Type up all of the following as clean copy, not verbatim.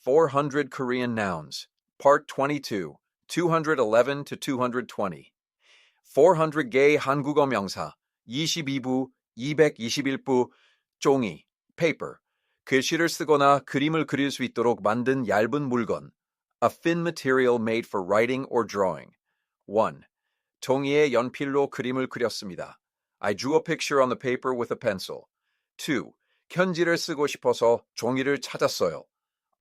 400 Korean nouns. Part 22, 211 to 220. 400개의 한국어 명사, 22부, 221부, 종이, paper. 글씨를 쓰거나 그림을 그릴 수 있도록 만든 얇은 물건. A thin material made for writing or drawing. 1. 종이에 연필로 그림을 그렸습니다. I drew a picture on the paper with a pencil. 2. 편지를 쓰고 싶어서 종이를 찾았어요.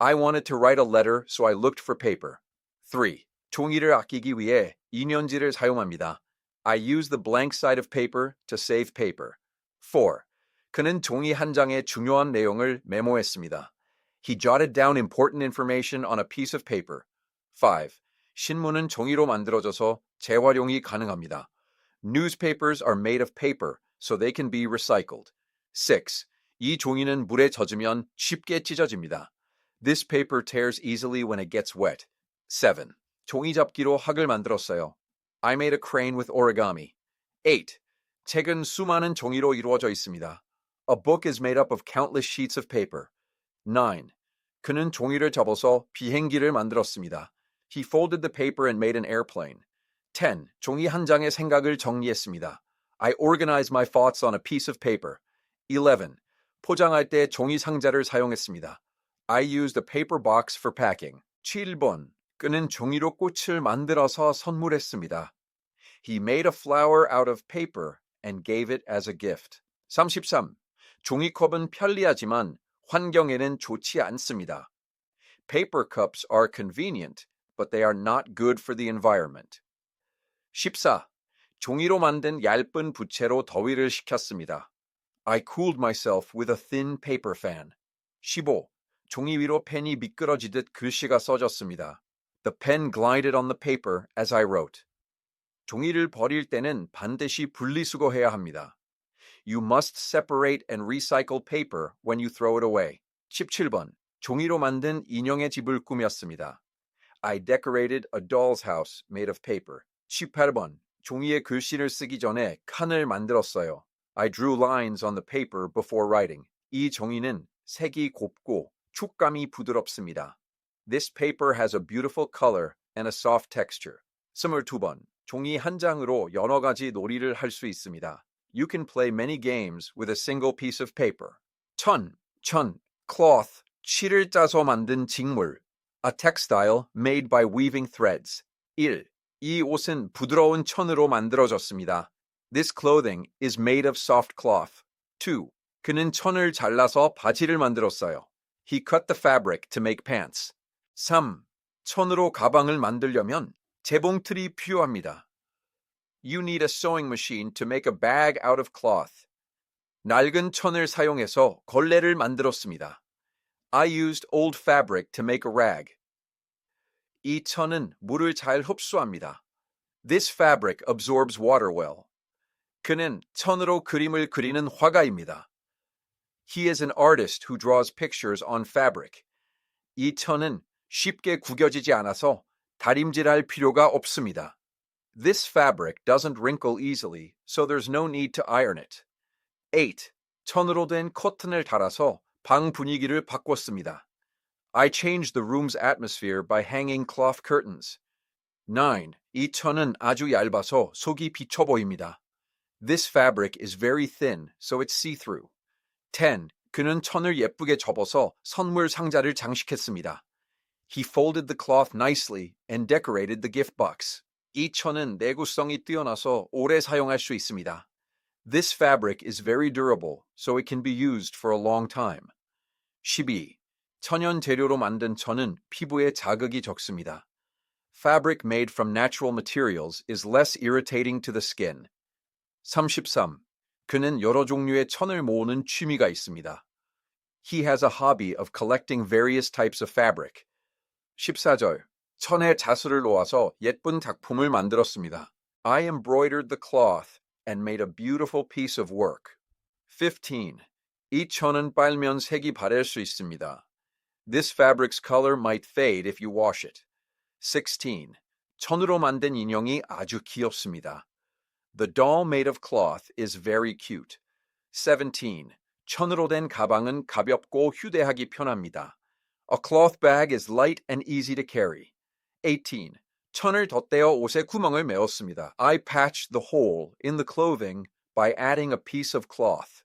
I wanted to write a letter, so I looked for paper. 3. 종이를 아끼기 위해 이면지를 사용합니다. I use the blank side of paper to save paper. 4. 그는 종이 한 장에 중요한 내용을 메모했습니다. He jotted down important information on a piece of paper. 5. 신문은 종이로 만들어져서 재활용이 가능합니다. Newspapers are made of paper, so they can be recycled. 6. 이 종이는 물에 젖으면 쉽게 찢어집니다. This paper tears easily when it gets wet. 7. 종이잡기로 학을 만들었어요. I made a crane with origami. 8. 책은 수많은 종이로 이루어져 있습니다. A book is made up of countless sheets of paper. 9. 그는 종이를 접어서 비행기를 만들었습니다. He folded the paper and made an airplane. 10. 종이 한 장의 생각을 정리했습니다. I organized my thoughts on a piece of paper. 11. 포장할 때 종이 상자를 사용했습니다. I used a paper box for packing. 7번. 그는 종이로 꽃을 만들어서 선물했습니다. He made a flower out of paper and gave it as a gift. 33. 종이컵은 편리하지만 환경에는 좋지 않습니다. Paper cups are convenient, but they are not good for the environment. 14. 종이로 만든 얇은 부채로 더위를 식혔습니다. I cooled myself with a thin paper fan. 15. 종이 위로 펜이 미끄러지듯 글씨가 써졌습니다. The pen glided on the paper as I wrote. 종이를 버릴 때는 반드시 분리수거해야 합니다. You must separate and recycle paper when you throw it away. 17번. 종이로 만든 인형의 집을 꾸몄습니다. I decorated a doll's house made of paper. 18번. 종이에 글씨를 쓰기 전에 칸을 만들었어요. I drew lines on the paper before writing. 이 종이는 색이 곱고触감이 부드럽습니다. This paper has a beautiful color and a soft texture. 22번. 종이 한 장으로 여러 가지 놀이를 할 수 있습니다. You can play many games with a single piece of paper. 천, cloth, 실을 짜서 만든 직물. A textile made by weaving threads. 1. 이 옷은 부드러운 천으로 만들어졌습니다. This clothing is made of soft cloth. 2. 그는 천을 잘라서 바지를 만들었어요. He cut the fabric to make pants. 3. 천으로 가방을 만들려면 재봉틀이 필요합니다. You need a sewing machine to make a bag out of cloth. 낡은 천을 사용해서 걸레를 만들었습니다. I used old fabric to make a rag. 이 천은 물을 잘 흡수합니다. This fabric absorbs water well. 그는 천으로 그림을 그리는 화가입니다. He is an artist who draws pictures on fabric. 이 천은 쉽게 구겨지지 않아서 다림질할 필요가 없습니다. This fabric doesn't wrinkle easily, so there's no need to iron it. 8. 천으로 된 커튼을 달아서 방 분위기를 바꿨습니다. I changed the room's atmosphere by hanging cloth curtains. 9. 이 천은 아주 얇아서 속이 비쳐 보입니다. This fabric is very thin, so it's see-through. 10. 그는 천을 예쁘게 접어서 선물 상자를 장식했습니다. He folded the cloth nicely and decorated the gift box. 이 천은 내구성이 뛰어나서 오래 사용할 수 있습니다. This fabric is very durable, so it can be used for a long time. 12. 천연 재료로 만든 천은 피부에 자극이 적습니다. Fabric made from natural materials is less irritating to the skin. 33. 그는 여러 종류의 천을 모으는 취미가 있습니다. He has a hobby of collecting various types of fabric. 14절. 천에 자수를 놓아서 예쁜 작품을 만들었습니다. I embroidered the cloth and made a beautiful piece of work. 15. 이 천은 빨면 색이 바랠 수 있습니다. This fabric's color might fade if you wash it. 16. 천으로 만든 인형이 아주 귀엽습니다. The doll made of cloth is very cute. 17. 천으로 된 가방은 가볍고 휴대하기 편합니다. A cloth bag is light and easy to carry. 18. 천을 덧대어 옷에 구멍을 메었습니다. I patched the hole in the clothing by adding a piece of cloth.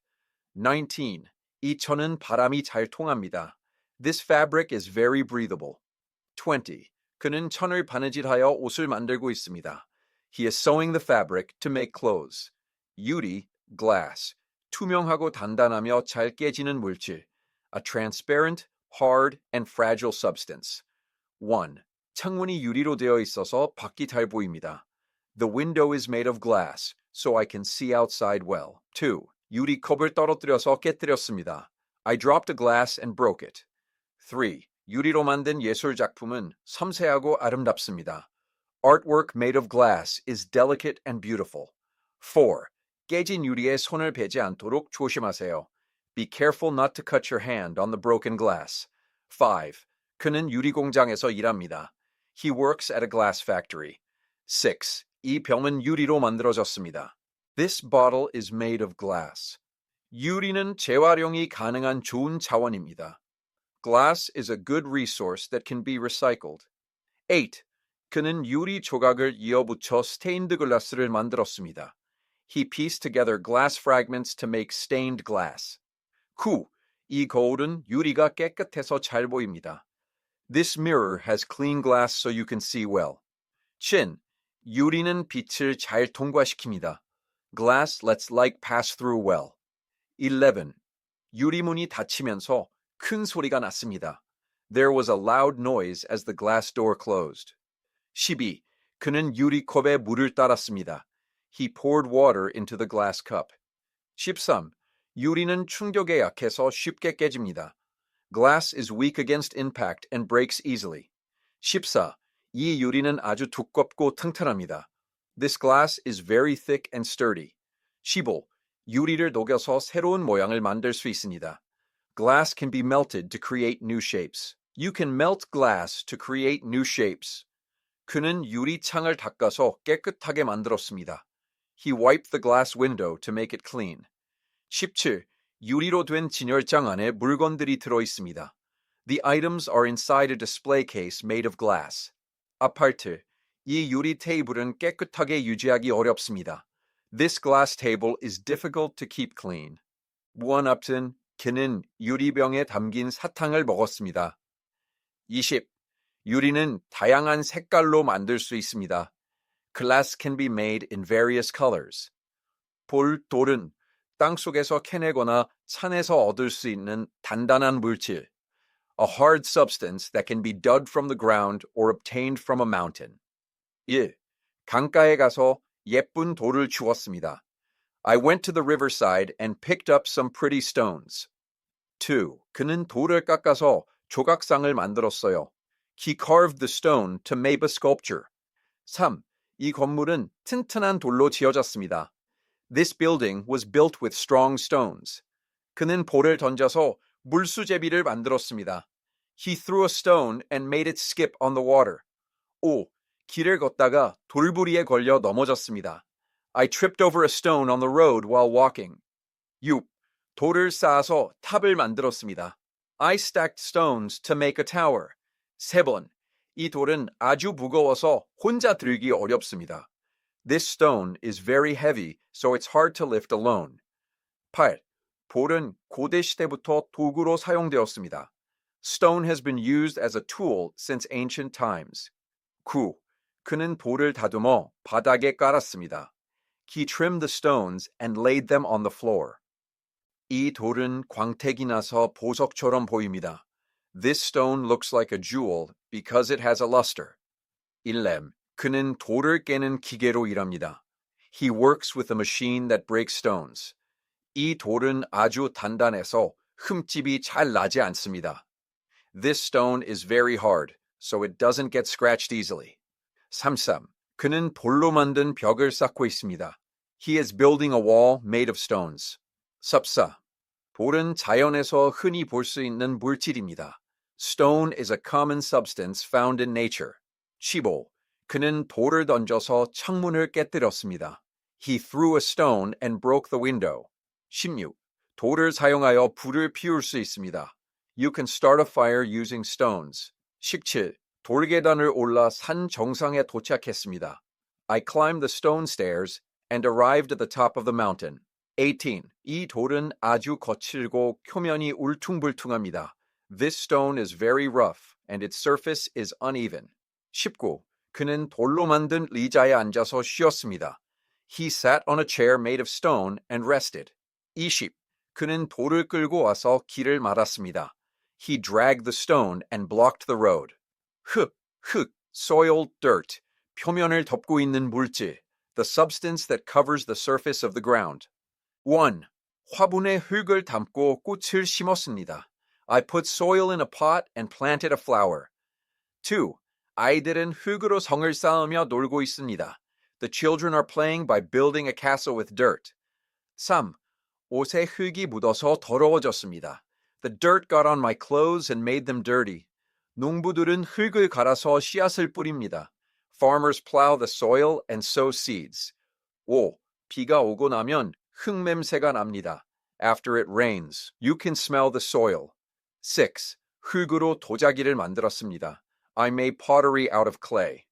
19. 이 천은 바람이 잘 통합니다. This fabric is very breathable. 20. 그는 천을 바느질하여 옷을 만들고 있습니다. He is sewing the fabric to make clothes. 유리, glass. 투명하고 단단하며 잘 깨지는 물질. A transparent, hard, and fragile substance. 1. 창문이 유리로 되어 있어서 밖이 잘 보입니다. The window is made of glass, so I can see outside well. 2. 유리컵을 떨어뜨려서 깨뜨렸습니다. I dropped a glass and broke it. 3. 유리로 만든 예술 작품은 섬세하고 아름답습니다. Artwork made of glass is delicate and beautiful. 4. 깨진 유리에 손을 베지 않도록 조심하세요. Be careful not to cut your hand on the broken glass. 5. 그는 유리 공장에서 일합니다. He works at a glass factory. 6. 이 병은 유리로 만들어졌습니다. This bottle is made of glass. 유리는 재활용이 가능한 좋은 자원입니다. Glass is a good resource that can be recycled. 8. 그는 유리 조각을 이어붙여 stained glass를 만들었습니다. He pieced together glass fragments to make stained glass. 9. 이 거울은 유리가 깨끗해서 잘 보입니다. This mirror has clean glass so you can see well. 10. 유리는 빛을 잘 통과시킵니다. Glass lets light pass through well. 11. 유리문이 닫히면서 큰 소리가 났습니다. There was a loud noise as the glass door closed. 12. 그는 유리컵에 물을 따랐습니다. He poured water into the glass cup. 13. 유리는 충격에 약해서 쉽게 깨집니다. Glass is weak against impact and breaks easily. 14. 이 유리는 아주 두껍고 튼튼합니다. This glass is very thick and sturdy. 15. 유리를 녹여서 새로운 모양을 만들 수 있습니다. Glass can be melted to create new shapes. You can melt glass to create new shapes. 그는 유리창을 닦아서 깨끗하게 만들었습니다. He wiped the glass window to make it clean. 17. 유리로 된 진열장 안에 물건들이 들어 있습니다. The items are inside a display case made of glass. 아파트. 이 유리 테이블은 깨끗하게 유지하기 어렵습니다. This glass table is difficult to keep clean. 무한 앞은 그는 유리병에 담긴 사탕을 먹었습니다. 20. 유리는 다양한 색깔로 만들 수 있습니다. Glass can be made in various colors. 돌은 땅속에서 캐내거나 산에서 얻을 수 있는 단단한 물질. A hard substance that can be dug from the ground or obtained from a mountain. 1. 강가에 가서 예쁜 돌을 주웠습니다. I went to the riverside and picked up some pretty stones. 2. 그는 돌을 깎아서 조각상을 만들었어요. He carved the stone to make a sculpture. 3. 이 건물은 튼튼한 돌로 지어졌습니다. This building was built with strong stones. 그는 볼을 던져서 물수제비를 만들었습니다. He threw a stone and made it skip on the water. 5. 길을 걷다가 돌부리에 걸려 넘어졌습니다. I tripped over a stone on the road while walking. 6. 돌을 쌓아서 탑을 만들었습니다. I stacked stones to make a tower. 3번. 이 돌은 아주 무거워서 혼자 들기 어렵습니다. This stone is very heavy, so it's hard to lift alone. 8. 볼은 고대 시대부터 도구로 사용되었습니다. Stone has been used as a tool since ancient times. 9. 그는 볼을 다듬어 바닥에 깔았습니다. He trimmed the stones and laid them on the floor. 이 돌은 광택이 나서 보석처럼 보입니다. This stone looks like a jewel because it has a luster. 11. 그는 돌을 깨는 기계로 일합니다. He works with a machine that breaks stones. 이 돌은 아주 단단해서 흠집이 잘 나지 않습니다. This stone is very hard, so it doesn't get scratched easily. 33. 그는 돌로 만든 벽을 쌓고 있습니다. He is building a wall made of stones. 14. 돌은 자연에서 흔히 볼 수 있는 물질입니다. Stone is a common substance found in nature. 15. 그는 돌을 던져서 창문을 깨뜨렸습니다. He threw a stone and broke the window. 16. 돌을 사용하여 불을 피울 수 있습니다. You can start a fire using stones. 17. 돌계단을 올라 산 정상에 도착했습니다. I climbed the stone stairs and arrived at the top of the mountain. 18. 이 돌은 아주 거칠고 표면이 울퉁불퉁합니다. This stone is very rough and its surface is uneven. 19. 그는 돌로 만든 의자에 앉아서 쉬었습니다. He sat on a chair made of stone and rested. 20. 그는 돌을 끌고 와서 길을 막았습니다. He dragged the stone and blocked the road. 흙, soil, dirt, 표면을 덮고 있는 물질, the substance that covers the surface of the ground. 1. 화분에 흙을 담고 꽃을 심었습니다. I put soil in a pot and planted a flower. 2. 아이들은 흙으로 성을 쌓으며 놀고 있습니다. The children are playing by building a castle with dirt. 3. 옷에 흙이 묻어서 더러워졌습니다. The dirt got on my clothes and made them dirty. 농부들은 흙을 갈아서 씨앗을 뿌립니다. Farmers plow the soil and sow seeds. 5. 비가 오고 나면 흙 냄새가 납니다. After it rains, you can smell the soil. 6. 흙으로 도자기를 만들었습니다. I made pottery out of clay.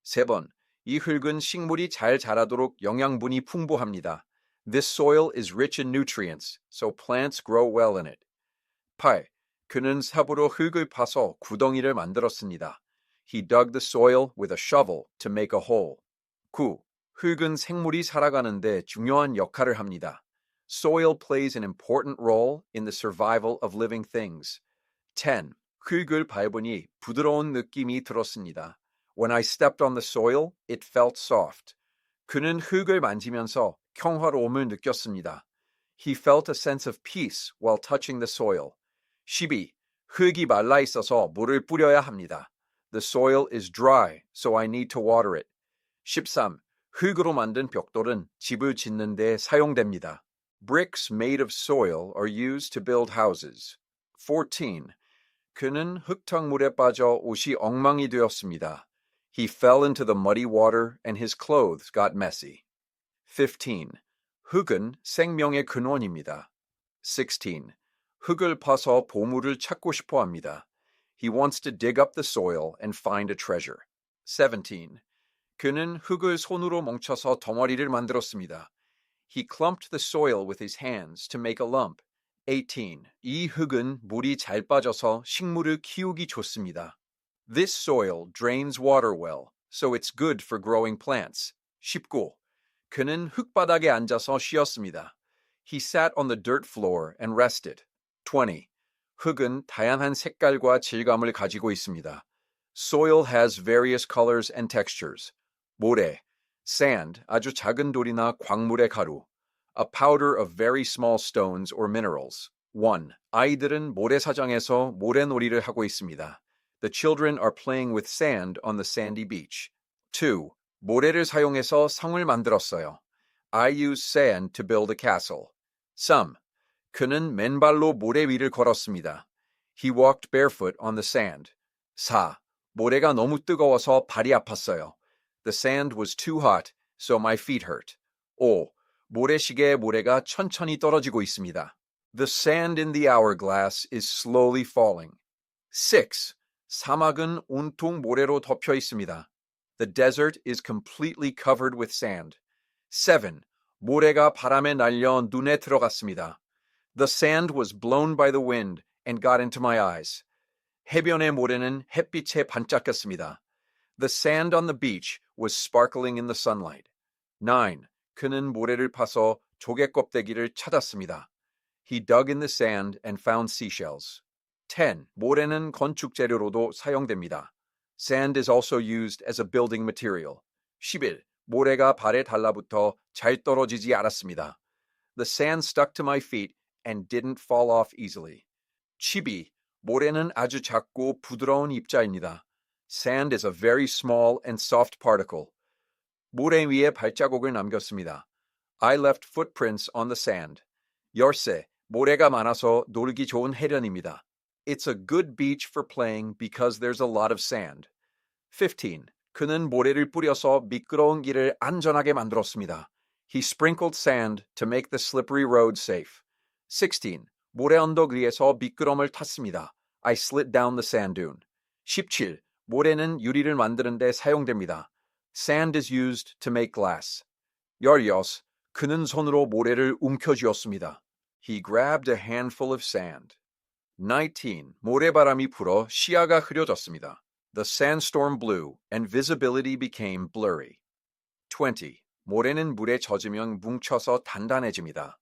3번. 이 흙은 식물이 잘 자라도록 영양분이 풍부합니다. This soil is rich in nutrients, so plants grow well in it. 8. 그는 삽으로 흙을 파서 구덩이를 만들었습니다. He dug the soil with a shovel to make a hole. 9. 흙은 생물이 살아가는데 중요한 역할을 합니다. Soil plays an important role in the survival of living things. 10. 흙을 밟으니 부드러운 느낌이 들었습니다. When I stepped on the soil, it felt soft. 그는 흙을 만지면서 평화로움을 느꼈습니다. He felt a sense of peace while touching the soil. 12. 흙이 말라 있어서 물을 뿌려야 합니다. The soil is dry, so I need to water it. 13. 흙으로 만든 벽돌은 집을 짓는 데 사용됩니다. Bricks made of soil are used to build houses. 14. 그는 흙탕물에 빠져 옷이 엉망이 되었습니다. He fell into the muddy water and his clothes got messy. 15. 흙은 생명의 근원입니다. 16. 흙을 파서 보물을 찾고 싶어 합니다. He wants to dig up the soil and find a treasure. 17. 그는 흙을 손으로 뭉쳐서 덩어리를 만들었습니다. He clumped the soil with his hands to make a lump. 18. 이 흙은 물이 잘 빠져서 식물을 키우기 좋습니다. This soil drains water well, so it's good for growing plants. 19. 그는 흙바닥에 앉아서 쉬었습니다. He sat on the dirt floor and rested. 20. 흙은 다양한 색깔과 질감을 가지고 있습니다. Soil has various colors and textures. 모래, sand, 아주 작은 돌이나 광물의 가루. A powder of very small stones or minerals. 1. 아이들은 모래사장에서 모래놀이를 하고 있습니다. The children are playing with sand on the sandy beach. 2. 모래를 사용해서 성을 만들었어요. I use sand to build a castle. 3. 그는 맨발로 모래 위를 걸었습니다. He walked barefoot on the sand. 4. 모래가 너무 뜨거워서 발이 아팠어요. The sand was too hot, so my feet hurt. 5. 모래시계의 모래가 천천히 떨어지고 있습니다. The sand in the hourglass is slowly falling. 6. 사막은 온통 모래로 덮여 있습니다. The desert is completely covered with sand. 7. 모래가 바람에 날려 눈에 들어갔습니다. The sand was blown by the wind and got into my eyes. 해변의 모래는 햇빛에 반짝였습니다. The sand on the beach was sparkling in the sunlight. 9. 그는 모래를 파서 조개 껍데기를 찾았습니다. He dug in the sand and found seashells. 10. 모래는 건축 재료로도 사용됩니다. Sand is also used as a building material. 11. 모래가 발에 달라붙어 잘 떨어지지 않았습니다. The sand stuck to my feet and didn't fall off easily. 12. 모래는 아주 작고 부드러운 입자입니다. Sand is a very small and soft particle. 모래 위에 발자국을 남겼습니다. I left footprints on the sand. 열쇠, 모래가 많아서 놀기 좋은 해변입니다. It's a good beach for playing because there's a lot of sand. 15. 그는 모래를 뿌려서 미끄러운 길을 안전하게 만들었습니다. He sprinkled sand to make the slippery road safe. 16. 모래 언덕 위에서 미끄럼을 탔습니다. I slid down the sand dune. 17. 모래는 유리를 만드는 데 사용됩니다. Sand is used to make glass. 16. 그는 손으로 모래를 움켜쥐었습니다. He grabbed a handful of sand. 19. 모래바람이 불어 시야가 흐려졌습니다. The sandstorm blew and visibility became blurry. 20. 모래는 물에 젖으면 뭉쳐서 단단해집니다.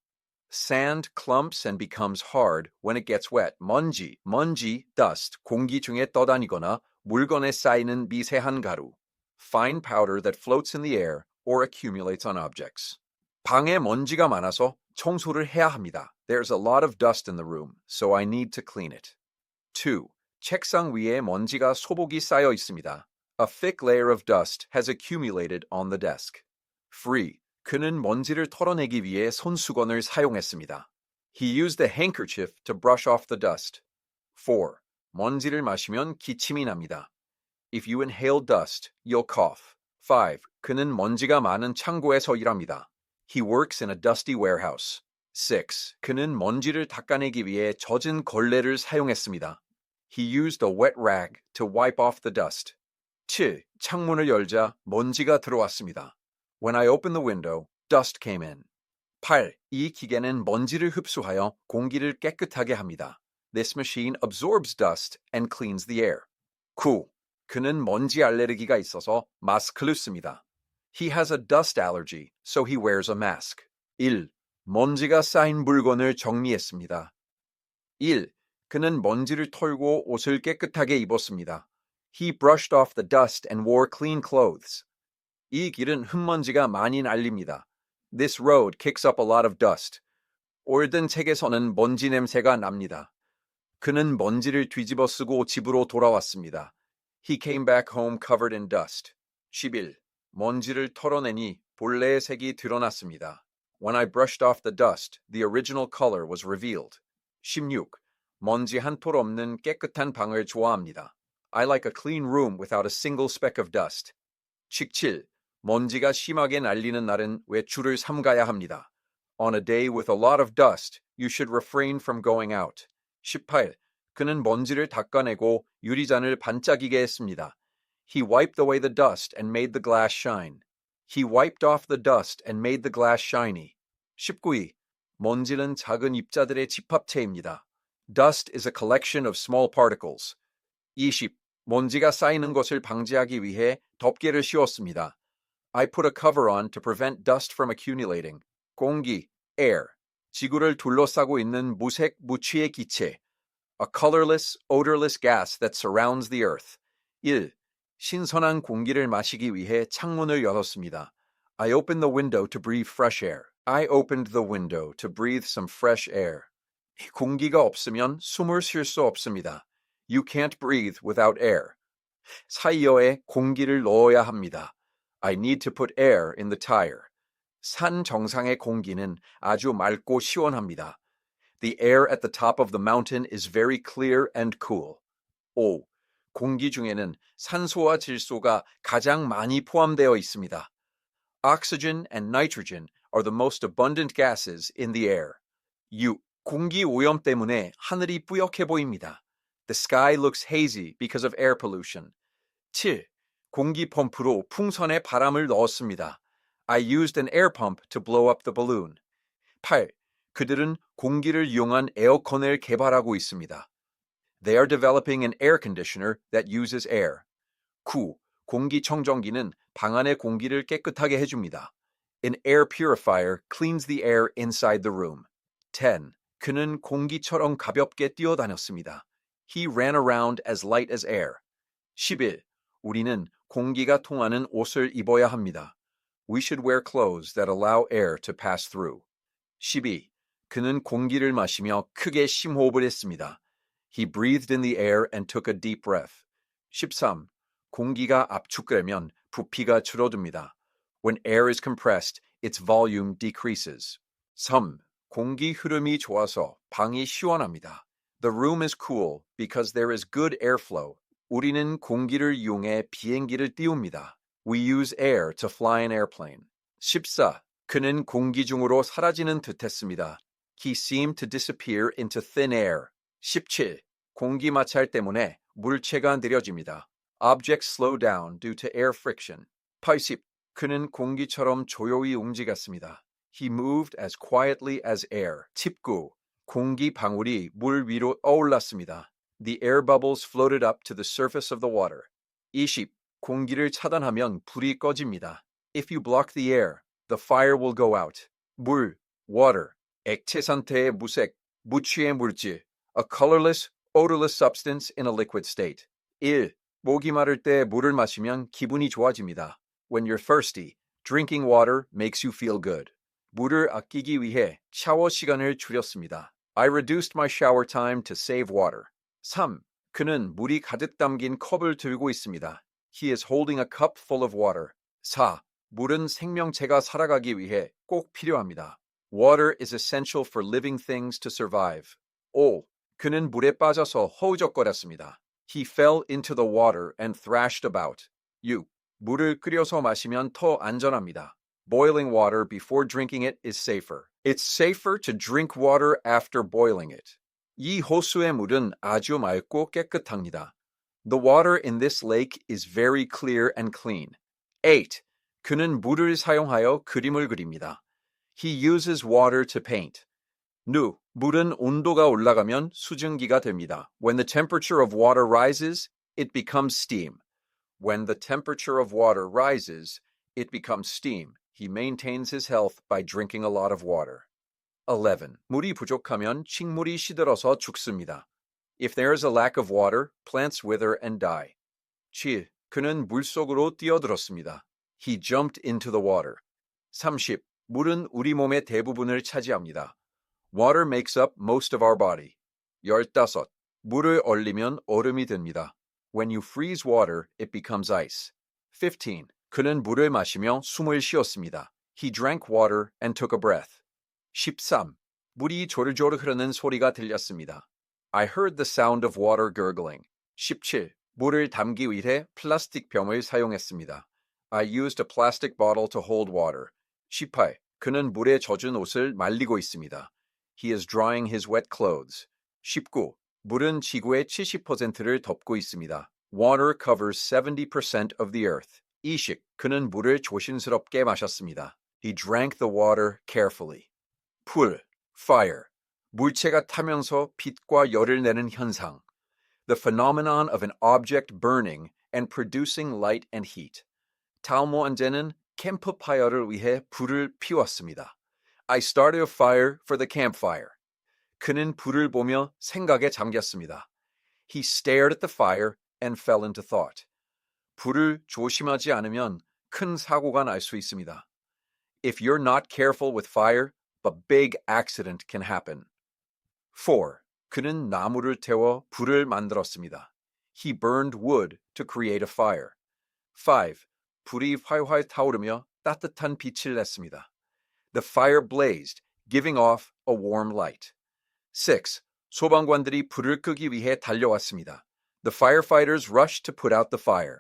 Sand clumps and becomes hard when it gets wet. 먼지, dust, 공기 중에 떠다니거나 물건에 쌓이는 미세한 가루. Fine powder that floats in the air or accumulates on objects. 방에 먼지가 많아서 청소를 해야 합니다. There's a lot of dust in the room, so I need to clean it. 2. 책상 위에 먼지가 소복이 쌓여 있습니다. A thick layer of dust has accumulated on the desk. 3. 그는 먼지를 털어내기 위해 손수건을 사용했습니다. He used a handkerchief to brush off the dust. 4. 먼지를 마시면 기침이 납니다. If you inhale dust, you'll cough. 5. 그는 먼지가 많은 창고에서 일합니다. He works in a dusty warehouse. 6. 그는 먼지를 닦아내기 위해 젖은 걸레를 사용했습니다. He used a wet rag to wipe off the dust. 7. 창문을 열자 먼지가 들어왔습니다. When I opened the window, dust came in. 8. 이 기계는 먼지를 흡수하여 공기를 깨끗하게 합니다. This machine absorbs dust and cleans the air. 9. 그는 먼지 알레르기가 있어서 마스크를 씁니다. He has a dust allergy, so he wears a mask. 1. 먼지가 쌓인 물건을 정리했습니다. 1. 그는 먼지를 털고 옷을 깨끗하게 입었습니다. He brushed off the dust and wore clean clothes. 이 길은 흙먼지가 많이 날립니다. This road kicks up a lot of dust. 올든 책에서는 먼지 냄새가 납니다. 그는 먼지를 뒤집어 쓰고 집으로 돌아왔습니다. He came back home covered in dust. 11. 먼지를 털어내니 본래의 색이 드러났습니다. When I brushed off the dust, the original color was revealed. 16. 먼지 한 톨 없는 깨끗한 방을 좋아합니다. I like a clean room without a single speck of dust. 17. 먼지가 심하게 날리는 날은 외출을 삼가야 합니다. On a day with a lot of dust, you should refrain from going out. 18. 그는 먼지를 닦아내고 유리잔을 반짝이게 했습니다. He wiped away the dust and made the glass shine. He wiped off the dust and made the glass shiny. 19. 먼지는 작은 입자들의 집합체입니다. Dust is a collection of small particles. 20. 먼지가 쌓이는 것을 방지하기 위해 덮개를 씌웠습니다. I put a cover on to prevent dust from accumulating. 공기, air. 지구를 둘러싸고 있는 무색 무취의 기체. A colorless, odorless gas that surrounds the earth. 1. 신선한 공기를 마시기 위해 창문을 열었습니다. I opened the window to breathe fresh air. I opened the window to breathe some fresh air. 공기가 없으면 숨을 쉴 수 없습니다. You can't breathe without air. 타이어에 공기를 넣어야 합니다. I need to put air in the tire. 산 정상의 공기는 아주 맑고 시원합니다. The air at the top of the mountain is very clear and cool. 5. 공기 중에는 산소와 질소가 가장 많이 포함되어 있습니다. Oxygen and nitrogen are the most abundant gases in the air. 6. 공기 오염 때문에 하늘이 뿌옇게 보입니다. The sky looks hazy because of air pollution. 7. 공기 펌프로 풍선에 바람을 넣었습니다. I used an air pump to blow up the balloon. 8. 그들은 공기를 이용한 에어컨을 개발하고 있습니다. They are developing an air conditioner that uses air. 9. 공기청정기는 방 안의 공기를 깨끗하게 해줍니다. An air purifier cleans the air inside the room. 10. 그는 공기처럼 가볍게 뛰어다녔습니다. He ran around as light as air. 11. 우리는 공기가 통하는 옷을 입어야 합니다. We should wear clothes that allow air to pass through. 12. 그는 공기를 마시며 크게 심호흡을 했습니다. He breathed in the air and took a deep breath. 13. 공기가 압축되면 부피가 줄어듭니다. When air is compressed, its volume decreases. 3. 공기 흐름이 좋아서 방이 시원합니다. The room is cool because there is good airflow. 우리는 공기를 이용해 비행기를 띄웁니다. We use air to fly an airplane. 14. 그는 공기 중으로 사라지는 듯했습니다. He seemed to disappear into thin air. 17. 공기 마찰 때문에 물체가 느려집니다. Objects slow down due to air friction. 80. 그는 공기처럼 조용히 움직였습니다. He moved as quietly as air. 19. 공기 방울이 물 위로 떠올랐습니다. The air bubbles floated up to the surface of the water. 20. 공기를 차단하면 불이 꺼집니다. If you block the air, the fire will go out. 물, water, 액체 상태의 무색, 무취의 물질, a colorless, odorless substance in a liquid state. 1. 목이 마를 때 물을 마시면 기분이 좋아집니다. When you're thirsty, drinking water makes you feel good. 물을 아끼기 위해 샤워 시간을 줄였습니다. I reduced my shower time to save water. 3. 그는 물이 가득 담긴 컵을 들고 있습니다. He is holding a cup full of water. 4. 물은 생명체가 살아가기 위해 꼭 필요합니다. Water is essential for living things to survive. 5. 그는 물에 빠져서 허우적거렸습니다. He fell into the water and thrashed about. 6. 물을 끓여서 마시면 더 안전합니다. Boiling water before drinking it is safer. It's safer to drink water after boiling it. 이 호수의 물은 아주 맑고 깨끗합니다. The water in this lake is very clear and clean. 8. 그는 물을 사용하여 그림을 그립니다. He uses water to paint. 물은 온도가 올라가면 수증기가 됩니다. When the temperature of water rises, it becomes steam. When the temperature of water rises, it becomes steam. He maintains his health by drinking a lot of water. 11. 물이 부족하면 식물이 시들어서 죽습니다. If there is a lack of water, plants wither and die. 7. 그는 물속으로 뛰어들었습니다. He jumped into the water. 30. 물은 우리 몸의 대부분을 차지합니다. Water makes up most of our body. 15. 물을 얼리면 얼음이 됩니다. When you freeze water, it becomes ice. 15. 그는 물을 마시며 숨을 쉬었습니다. He drank water and took a breath. 13. 물이 조르조르 흐르는 소리가 들렸습니다. I heard the sound of water gurgling. 17. 물을 담기 위해 플라스틱 병을 사용했습니다. I used a plastic bottle to hold water. 18. 그는 물에 젖은 옷을 말리고 있습니다. He is drying his wet clothes. 19. 물은 지구의 70%를 덮고 있습니다. Water covers 70% of the earth. 20. 그는 물을 조심스럽게 마셨습니다. He drank the water carefully. 불, fire. 물체가 타면서 빛과 열을 내는 현상. The phenomenon of an object burning and producing light and heat. 탈모 언제는 캠프파이어를 위해 불을 피웠습니다. I started a fire for the campfire. 그는 불을 보며 생각에 잠겼습니다. He stared at the fire and fell into thought. 불을 조심하지 않으면 큰 사고가 날 수 있습니다. If you're not careful with fire, a big accident can happen. 4. 그는 나무를 태워 불을 만들었습니다. He burned wood to create a fire. 5. 불이 활활 타오르며 따뜻한 빛을 냈습니다. The fire blazed, giving off a warm light. 6. 소방관들이 불을 끄기 위해 달려왔습니다. The firefighters rushed to put out the fire.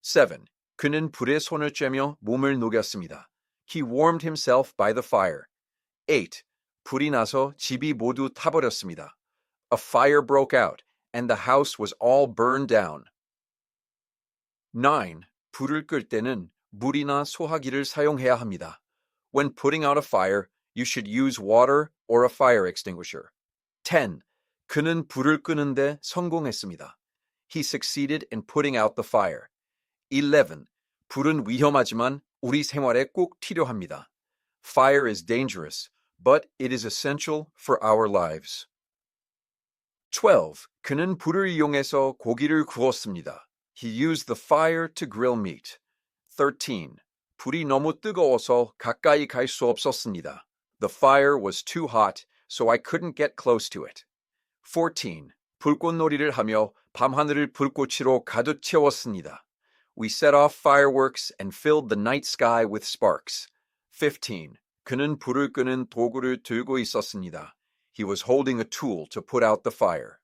7. 그는 불에 손을 쬐며 몸을 녹였습니다. He warmed himself by the fire. 8. 불이 나서 집이 모두 타버렸습니다. A fire broke out, and the house was all burned down. 9. 불을 끌 때는 물이나 소화기를 사용해야 합니다. When putting out a fire, you should use water or a fire extinguisher. 10. 그는 불을 끄는데 성공했습니다. He succeeded in putting out the fire. 11. 불은 위험하지만 우리 생활에 꼭 필요합니다. Fire is dangerous, but it is essential for our lives. 12. 그는 불을 이용해서 고기를 구웠습니다. He used the fire to grill meat. 13. 불이 너무 뜨거워서 가까이 갈 수 없었습니다. The fire was too hot, so I couldn't get close to it. 14. 불꽃놀이를 하며 밤하늘을 불꽃으로 가득 채웠습니다. We set off fireworks and filled the night sky with sparks. 15. 그는 불을 끄는 도구를 들고 있었습니다. He was holding a tool to put out the fire.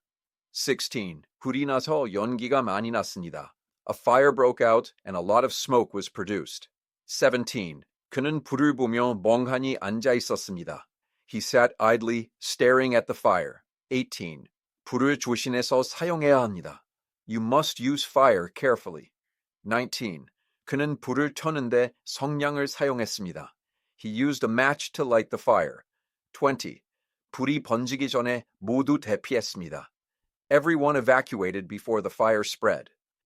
16. 불이 나서 연기가 많이 났습니다. A fire broke out and a lot of smoke was produced. 17. 그는 불을 보며 멍하니 앉아 있었습니다. He sat idly, staring at the fire. 18. 불을 조심해서 사용해야 합니다. You must use fire carefully. 19. 그는 불을 켜는데 성냥을 사용했습니다. He used a match to light the fire. 20. 불이 번지기 전에 모두 대피했습니다. Everyone evacuated before the fire spread.